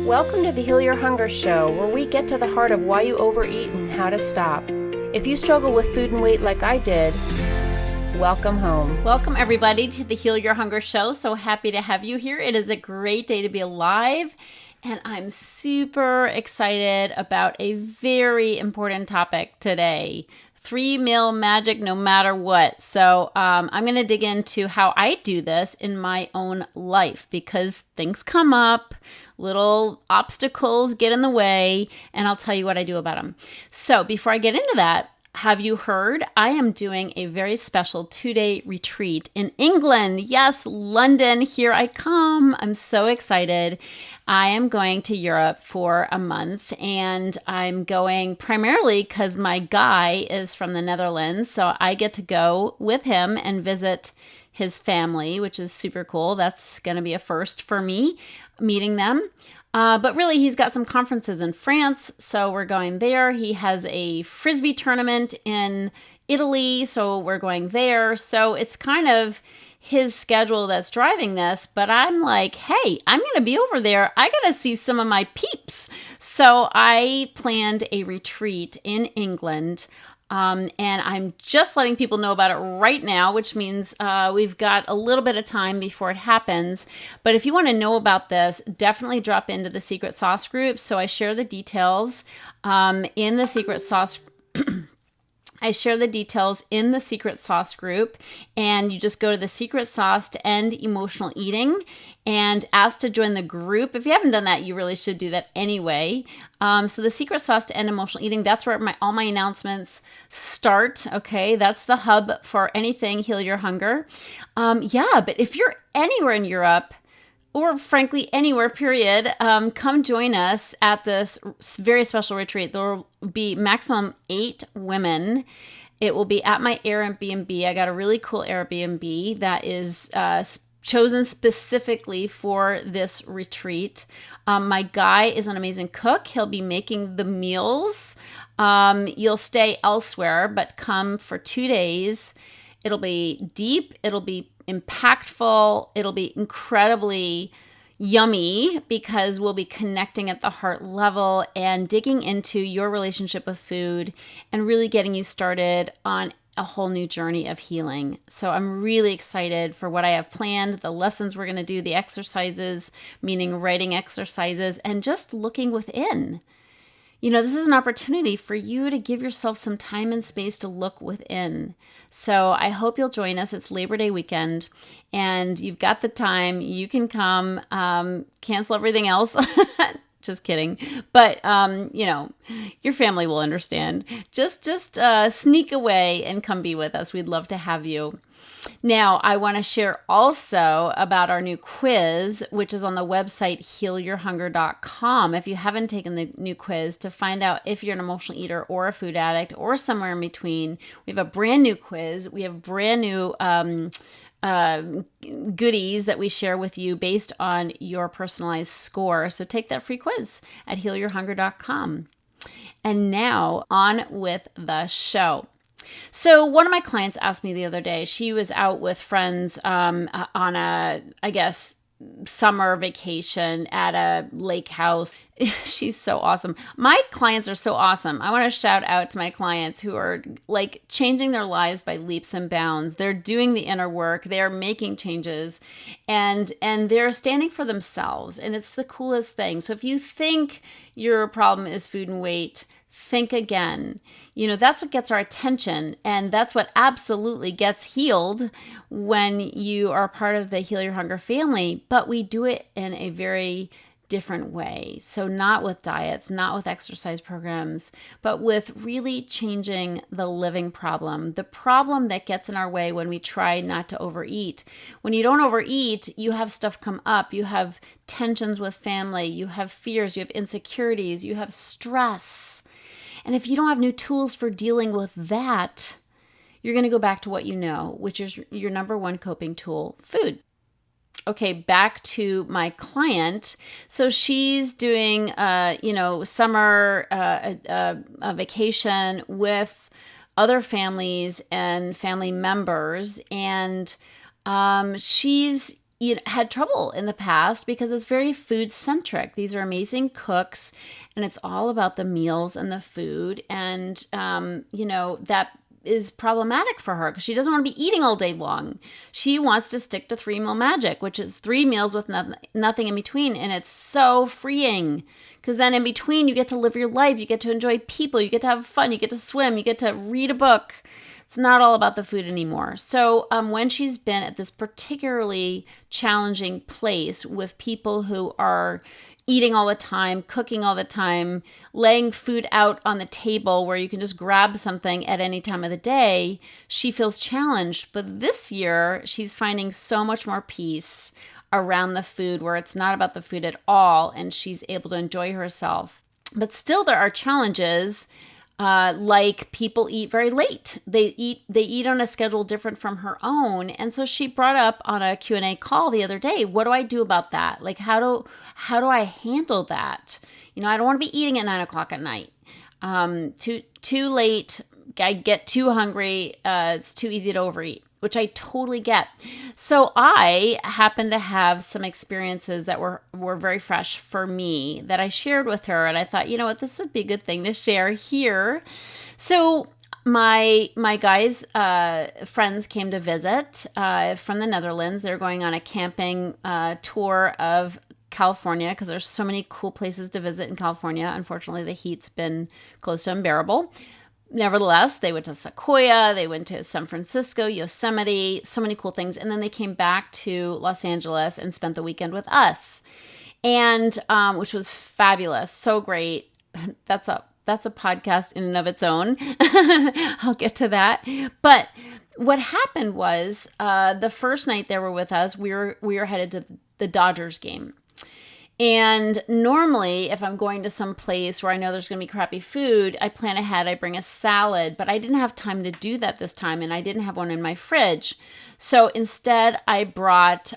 Welcome to the Heal Your Hunger Show, where we get to the heart of why you overeat and how to stop. If you struggle with food and weight like I did, welcome home. Welcome everybody to the Heal Your Hunger Show. So happy to have you here. It is a great day to be alive, and I'm super excited about a very important topic today. 3-meal magic no matter what. So I'm going to dig into how I do this in my own life because things come up, little obstacles get in the way, and I'll tell you what I do about them. So before I get into that, have you heard? I am doing a very special 2-day retreat in England. Yes, London, here I come. I'm so excited. I am going to Europe for a month, and I'm going primarily because my guy is from the Netherlands, so I get to go with him and visit his family, which is super cool. That's going to be a first for me, meeting them. But really, he's got some conferences in France, so we're going there. He has a Frisbee tournament in Italy, so we're going there. So it's kind of his schedule that's driving this, but I'm like, hey, I'm going to be over there. I got to see some of my peeps. So I planned a retreat in England. And I'm just letting people know about it right now, which means we've got a little bit of time before it happens. But if you want to know about this, definitely drop into the Secret Sauce group. So I share the details in the Secret Sauce I share the details in the Secret Sauce group, and you just go to the Secret Sauce to End Emotional Eating and ask to join the group. If you haven't done that, you really should do that anyway. So the Secret Sauce to End Emotional Eating, that's where all my announcements start, okay? That's the hub for anything Heal Your Hunger. But if you're anywhere in Europe, or frankly, anywhere, period, come join us at this very special retreat. There will be maximum 8 women. It will be at my Airbnb. I got a really cool Airbnb that is chosen specifically for this retreat. My guy is an amazing cook. He'll be making the meals. You'll stay elsewhere, but come for 2 days. It'll be deep. It'll be impactful. It'll be incredibly yummy because we'll be connecting at the heart level and digging into your relationship with food and really getting you started on a whole new journey of healing. So I'm really excited for what I have planned, the lessons we're going to do, the exercises, meaning writing exercises, and just looking within. You know, this is an opportunity for you to give yourself some time and space to look within. So I hope you'll join us. It's Labor Day weekend, and you've got the time. You can come, cancel everything else. Just kidding. But, your family will understand. Just sneak away and come be with us. We'd love to have you. Now, I want to share also about our new quiz, which is on the website healyourhunger.com. If you haven't taken the new quiz to find out if you're an emotional eater or a food addict or somewhere in between, we have a brand new quiz. We have brand new goodies that we share with you based on your personalized score. So take that free quiz at healyourhunger.com. And now on with the show. So one of my clients asked me the other day, she was out with friends on a, summer vacation at a lake house. She's so awesome. My clients are so awesome. I want to shout out to my clients who are like changing their lives by leaps and bounds. They're doing the inner work. They're making changes and they're standing for themselves. And it's the coolest thing. So if you think your problem is food and weight, think again. You know, that's what gets our attention, and that's what absolutely gets healed when you are part of the Heal Your Hunger family, but we do it in a very different way. So not with diets, not with exercise programs, but with really changing the living problem, the problem that gets in our way when we try not to overeat. When you don't overeat, you have stuff come up. You have tensions with family, you have fears, you have insecurities, you have stress. And if you don't have new tools for dealing with that, you're going to go back to what you know, which is your number one coping tool, food. Okay, back to my client. So she's doing, summer a vacation with other families and family members, and she's had trouble in the past because it's very food centric. These are amazing cooks, and it's all about the meals and the food. And, that is problematic for her because she doesn't want to be eating all day long. She wants to stick to 3-meal magic, which is 3 meals with nothing in between. And it's so freeing because then in between you get to live your life. You get to enjoy people. You get to have fun. You get to swim. You get to read a book. It's not all about the food anymore. So when she's been at this particularly challenging place with people who are eating all the time, cooking all the time, laying food out on the table where you can just grab something at any time of the day, she feels challenged. But this year, she's finding so much more peace around the food where it's not about the food at all, and she's able to enjoy herself. But still, there are challenges. Like people eat very late. They eat on a schedule different from her own. And so she brought up on a Q&A call the other day, what do I do about that? Like, how do I handle that? I don't want to be eating at 9:00 at night. Too late. I get too hungry. It's too easy to overeat, which I totally get. So I happen to have some experiences that were very fresh for me that I shared with her. And I thought, you know what, this would be a good thing to share here. So my guys' friends came to visit from the Netherlands. They're going on a camping tour of California because there's so many cool places to visit in California. Unfortunately, the heat's been close to unbearable. Nevertheless, they went to Sequoia, they went to San Francisco, Yosemite, so many cool things. And then they came back to Los Angeles and spent the weekend with us, and which was fabulous. So great. That's a podcast in and of its own. I'll get to that. But what happened was the first night they were with us, we were headed to the Dodgers game. And normally, if I'm going to some place where I know there's going to be crappy food, I plan ahead, I bring a salad, but I didn't have time to do that this time, and I didn't have one in my fridge. So instead, I brought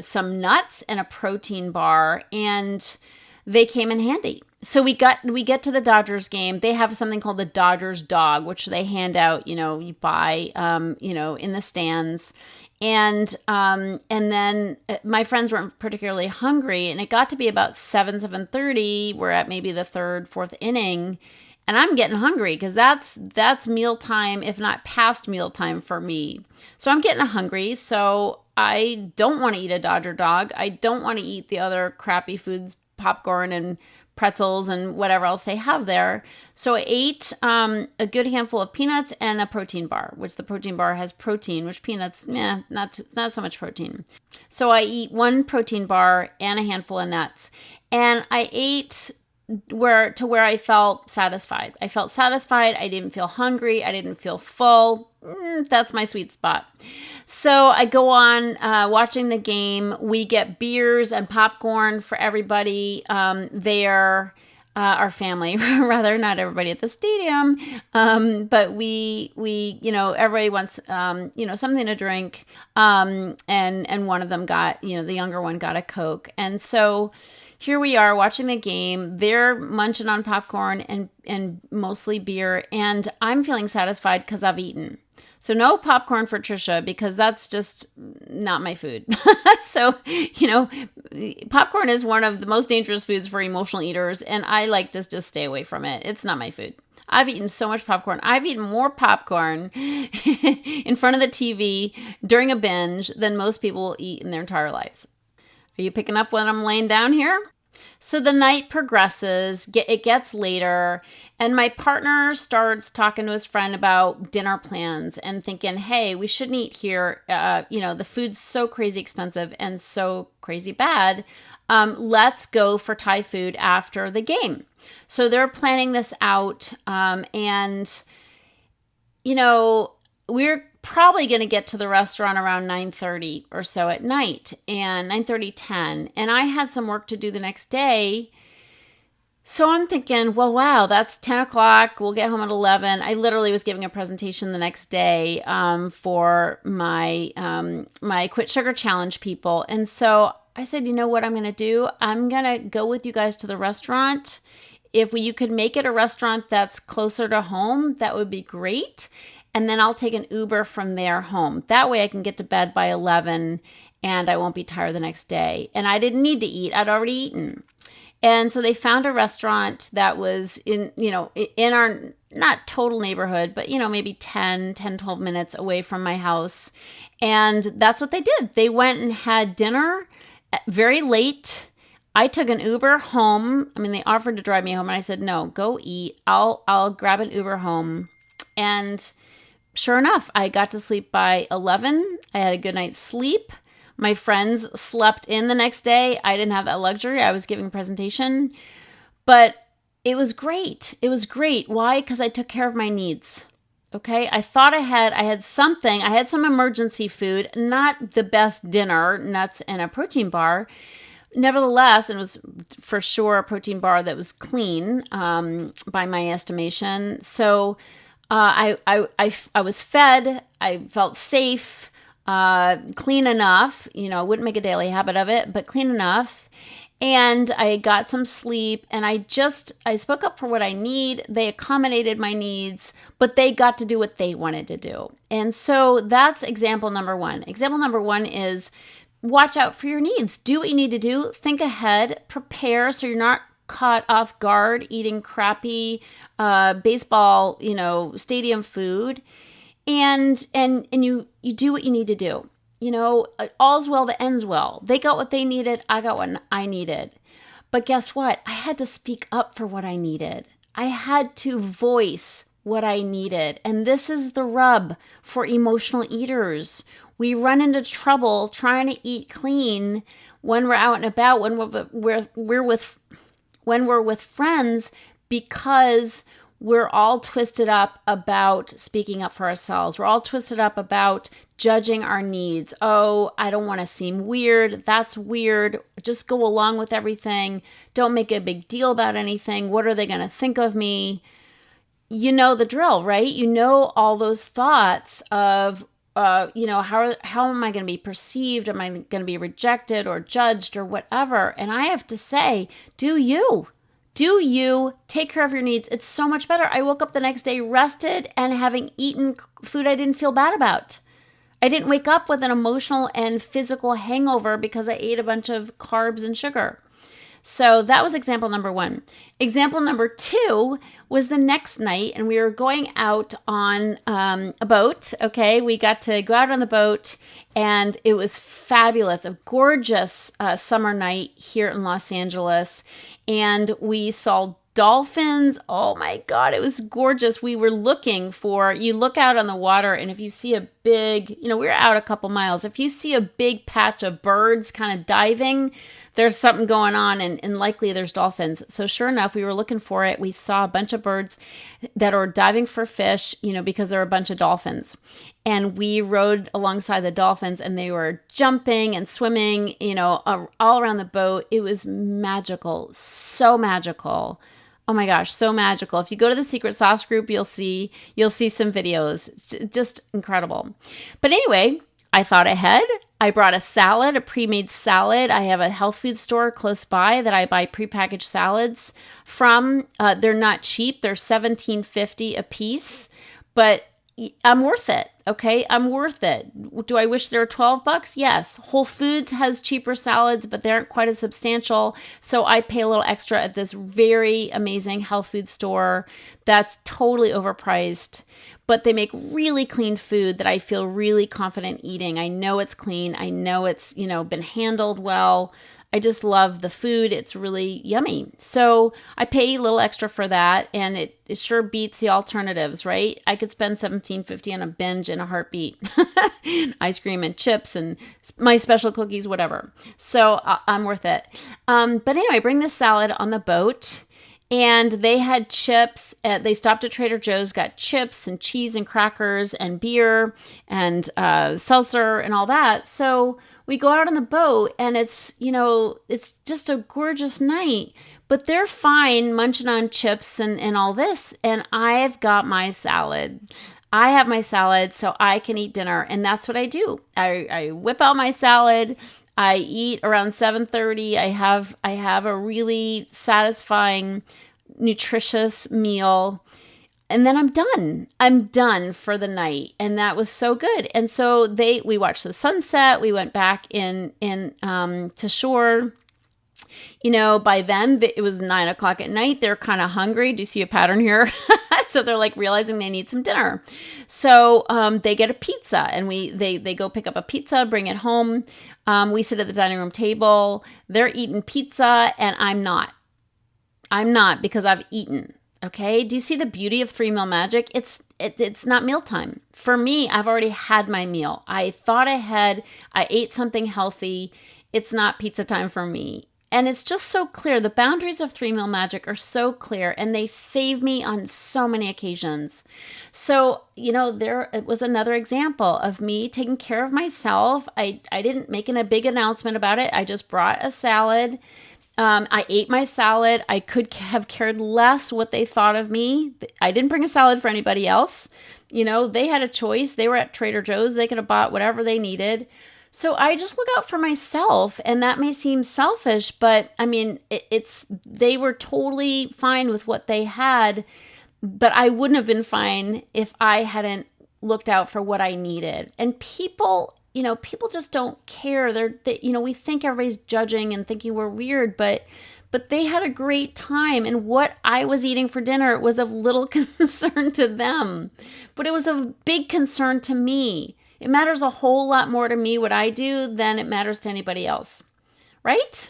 some nuts and a protein bar, and they came in handy. So we get to the Dodgers game. They have something called the Dodgers dog, which they hand out, you buy, in the stands. And then my friends weren't particularly hungry, and it got to be about 7:30. We're at maybe the 3rd, 4th inning, and I'm getting hungry because that's mealtime, if not past mealtime for me. So I'm getting hungry. So I don't want to eat a Dodger dog. I don't want to eat the other crappy foods, popcorn and pretzels and whatever else they have there. So I ate a good handful of peanuts and a protein bar, which the protein bar has protein, which peanuts, not so much protein. So I eat 1 protein bar and a handful of nuts. And I ate where I felt satisfied. I felt satisfied. I didn't feel hungry. I didn't feel full. That's my sweet spot. So I go on watching the game. We get beers and popcorn for everybody there, our family, rather, not everybody at the stadium. But we everybody wants, something to drink. And one of them got, the younger one got a Coke. And so here we are watching the game. They're munching on popcorn and mostly beer. And I'm feeling satisfied because I've eaten. So no popcorn for Tricia because that's just not my food. So, popcorn is one of the most dangerous foods for emotional eaters. And I like to just stay away from it. It's not my food. I've eaten so much popcorn. I've eaten more popcorn in front of the TV during a binge than most people will eat in their entire lives. Are you picking up what I'm laying down here? So the night progresses, it gets later, and my partner starts talking to his friend about dinner plans and thinking, hey, we shouldn't eat here. The food's so crazy expensive and so crazy bad. Let's go for Thai food after the game. So they're planning this out, and we're probably going to get to the restaurant around 9:30 or so at night, and 9:30, 10. And I had some work to do the next day. So I'm thinking, well, wow, that's 10 o'clock. We'll get home at 11. I literally was giving a presentation the next day for my Quit Sugar Challenge people. And so I said, you know what I'm going to do? I'm going to go with you guys to the restaurant. If you could make it a restaurant that's closer to home, that would be great. And then I'll take an Uber from there home. That way I can get to bed by 11 and I won't be tired the next day. And I didn't need to eat. I'd already eaten. And so they found a restaurant that was in our not total neighborhood, but, maybe 10, 12 minutes away from my house. And that's what they did. They went and had dinner very late. I took an Uber home. I mean, they offered to drive me home, and I said, no, go eat. I'll grab an Uber home. And sure enough, I got to sleep by 11. I had a good night's sleep. My friends slept in the next day. I didn't have that luxury. I was giving a presentation. But it was great. It was great. Why? Because I took care of my needs. Okay? I thought I had something. I had some emergency food, not the best dinner, nuts and a protein bar. Nevertheless, it was for sure a protein bar that was clean by my estimation. So I was fed. I felt safe. Clean enough, I wouldn't make a daily habit of it, but clean enough. And I got some sleep, and I spoke up for what I need. They accommodated my needs, but they got to do what they wanted to do. And so that's example number one. Example number one is watch out for your needs. Do what you need to do. Think ahead, prepare so you're not caught off guard eating crappy baseball, stadium food. And you do what you need to do. All's well that ends well. They got what they needed. I got what I needed. But guess what? I had to speak up for what I needed. I had to voice what I needed. And this is the rub for emotional eaters. We run into trouble trying to eat clean when we're out and about, when we're with friends, because we're all twisted up about speaking up for ourselves. We're all twisted up about judging our needs. Oh, I don't want to seem weird. That's weird. Just go along with everything. Don't make a big deal about anything. What are they going to think of me? You know the drill, right? You know all those thoughts of, how am I going to be perceived? Am I going to be rejected or judged or whatever? And I have to say, do you take care of your needs? It's so much better. I woke up the next day rested and having eaten food I didn't feel bad about. I didn't wake up with an emotional and physical hangover because I ate a bunch of carbs and sugar. So that was example number one. Example number two was the next night, and we were going out on a boat. Okay, we got to go out on the boat, and it was fabulous. A gorgeous summer night here in Los Angeles. And we saw dolphins. Oh my God, it was gorgeous. We were you look out on the water, and if you see a big, we were out a couple miles. If you see a big patch of birds kind of diving, there's something going on, and likely there's dolphins. So sure enough, we were looking for it. We saw a bunch of birds that are diving for fish, because there are a bunch of dolphins. And we rode alongside the dolphins, and they were jumping and swimming, all around the boat. It was magical, so magical. Oh my gosh, so magical. If you go to the Secret Sauce group, you'll see some videos. It's just incredible. But anyway, I thought ahead. I brought a salad, a pre-made salad. I have a health food store close by that I buy prepackaged salads from. They're not cheap. They're $17.50 a piece, but I'm worth it. Okay, I'm worth it. Do I wish there were $12? Yes. Whole Foods has cheaper salads, but they aren't quite as substantial. So I pay a little extra at this very amazing health food store that's totally overpriced. But they make really clean food that I feel really confident eating. I know it's clean. I know it's, been handled well. I just love the food. It's really yummy. So I pay a little extra for that, and it sure beats the alternatives, right? I could spend $17.50 on a binge in a heartbeat. Ice cream and chips and my special cookies, whatever. So I'm worth it. But anyway, bring this salad on the boat. And they had chips. They stopped at Trader Joe's, got chips and cheese and crackers and beer and seltzer and all that. So we go out on the boat, and it's just a gorgeous night. But they're fine munching on chips and all this. And I've got my salad. I have my salad so I can eat dinner. And that's what I do. I whip out my salad. I eat around 7:30. I have a really satisfying, nutritious meal. And then I'm done. I'm done for the night. And that was so good. And so we watched the sunset. We went back to shore. By then it was 9:00 at night. They're kind of hungry. Do you see a pattern here? So they're like realizing they need some dinner. So they get a pizza, and they go pick up a pizza, bring it home. We sit at the dining room table. They're eating pizza, and I'm not. I'm not, because I've eaten. Okay. Do you see the beauty of 3-meal magic? It's not mealtime. For me, I've already had my meal. I thought ahead. I ate something healthy. It's not pizza time for me. And it's just so clear. The boundaries of 3-meal magic are so clear, and they save me on so many occasions. So, it was another example of me taking care of myself. I didn't make a big announcement about it. I just brought a salad. I ate my salad. I could have cared less what they thought of me. I didn't bring a salad for anybody else. They had a choice. They were at Trader Joe's. They could have bought whatever they needed. So I just look out for myself, and that may seem selfish, but I mean, they were totally fine with what they had, but I wouldn't have been fine if I hadn't looked out for what I needed. And people just don't care. We think everybody's judging and thinking we're weird, but they had a great time. And what I was eating for dinner was of little concern to them, but it was of big concern to me. It matters a whole lot more to me what I do than it matters to anybody else, right?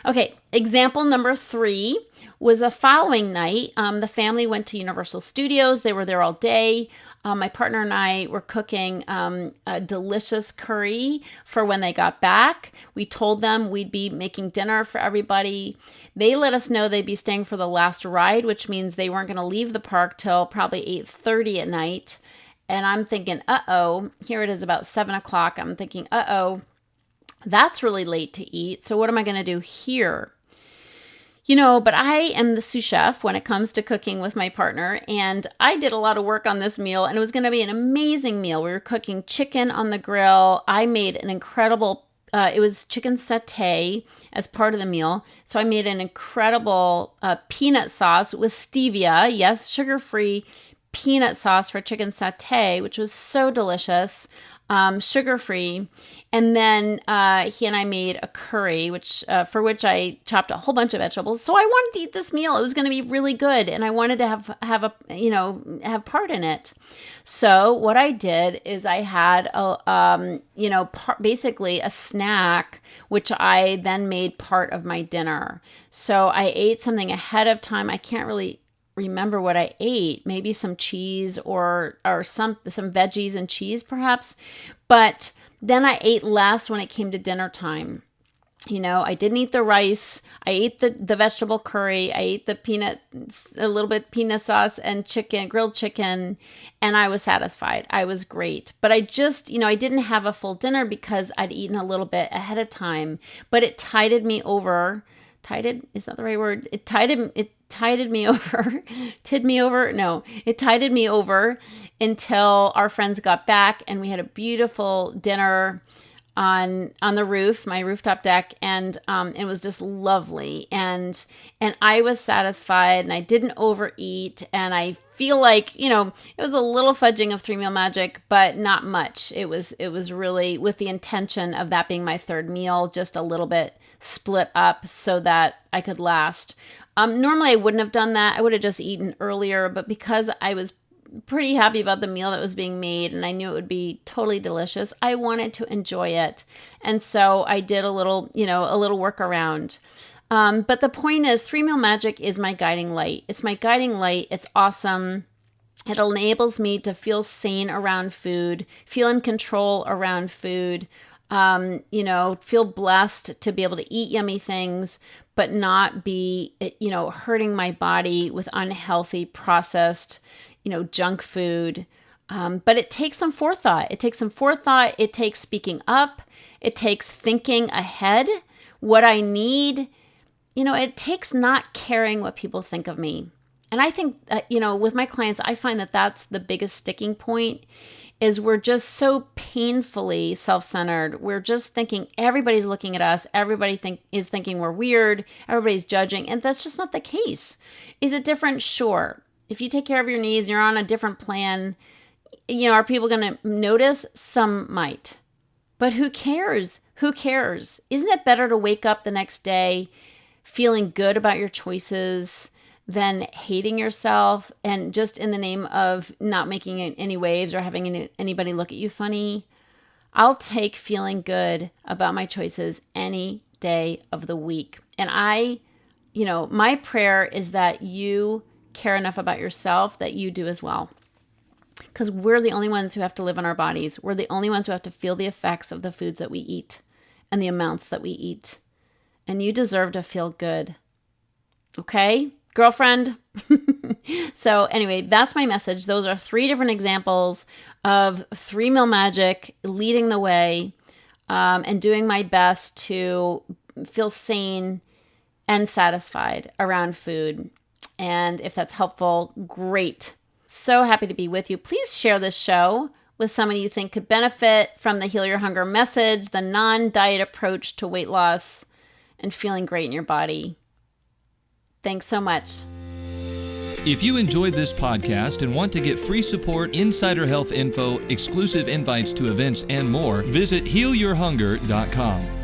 Okay, example number 3 was the following night. The family went to Universal Studios. They were there all day. My partner and I were cooking a delicious curry for when they got back. We told them we'd be making dinner for everybody. They let us know they'd be staying for the last ride, which means they weren't going to leave the park till probably 8:30 at night. And I'm thinking, here it is about 7:00. I'm thinking, that's really late to eat. So what am I going to do here? But I am the sous chef when it comes to cooking with my partner. And I did a lot of work on this meal, and it was going to be an amazing meal. We were cooking chicken on the grill. I made an incredible, it was chicken satay as part of the meal. So I made an incredible peanut sauce with stevia. Yes, sugar-free peanut sauce for chicken satay, which was so delicious, sugar-free. And then he and I made a curry, for which I chopped a whole bunch of vegetables. So I wanted to eat this meal. It was going to be really good, and I wanted to have part in it. So what I did is I had basically a snack, which I then made part of my dinner. So I ate something ahead of time. I can't really remember what I ate, maybe some cheese or some veggies and cheese perhaps. But then I ate less when it came to dinner time. I didn't eat the rice. I ate the vegetable curry. I ate a little bit peanut sauce and grilled chicken, and I was satisfied. I was great. But I just, I didn't have a full dinner because I'd eaten a little bit ahead of time, but it tided me over. Tided, is that the right word? It tided me over. It tided me over until our friends got back, and we had a beautiful dinner on the roof, my rooftop deck, and it was just lovely. And I was satisfied, and I didn't overeat, and I feel like, it was a little fudging of 3-meal magic, but not much. It was really with the intention of that being my third meal, just a little bit split up so that I could last. Normally I wouldn't have done that. I would have just eaten earlier, but because I was pretty happy about the meal that was being made and I knew it would be totally delicious, I wanted to enjoy it. And so I did a little workaround. But the point is, 3-meal magic is my guiding light. It's my guiding light. It's awesome. It enables me to feel sane around food, feel in control around food, feel blessed to be able to eat yummy things, but not be, hurting my body with unhealthy, processed, junk food. But it takes some forethought. It takes speaking up. It takes thinking ahead what I need. It takes not caring what people think of me. And I think, with my clients, I find that that's the biggest sticking point is we're just so painfully self-centered. We're just thinking everybody's looking at us. Everybody is thinking we're weird. Everybody's judging. And that's just not the case. Is it different? Sure. If you take care of your needs and you're on a different plan, are people going to notice? Some might. But who cares? Who cares? Isn't it better to wake up the next day feeling good about your choices than hating yourself and just in the name of not making any waves or having anybody look at you funny? I'll take feeling good about my choices any day of the week. And my prayer is that you care enough about yourself that you do as well. Because we're the only ones who have to live in our bodies. We're the only ones who have to feel the effects of the foods that we eat and the amounts that we eat. And you deserve to feel good. Okay, girlfriend? So anyway, that's my message. Those are 3 different examples of 3 meal magic leading the way and doing my best to feel sane and satisfied around food. And if that's helpful, great. So happy to be with you. Please share this show with somebody you think could benefit from the Heal Your Hunger message, the non-diet approach to weight loss and feeling great in your body. Thanks so much. If you enjoyed this podcast and want to get free support, insider health info, exclusive invites to events, and more, visit healyourhunger.com.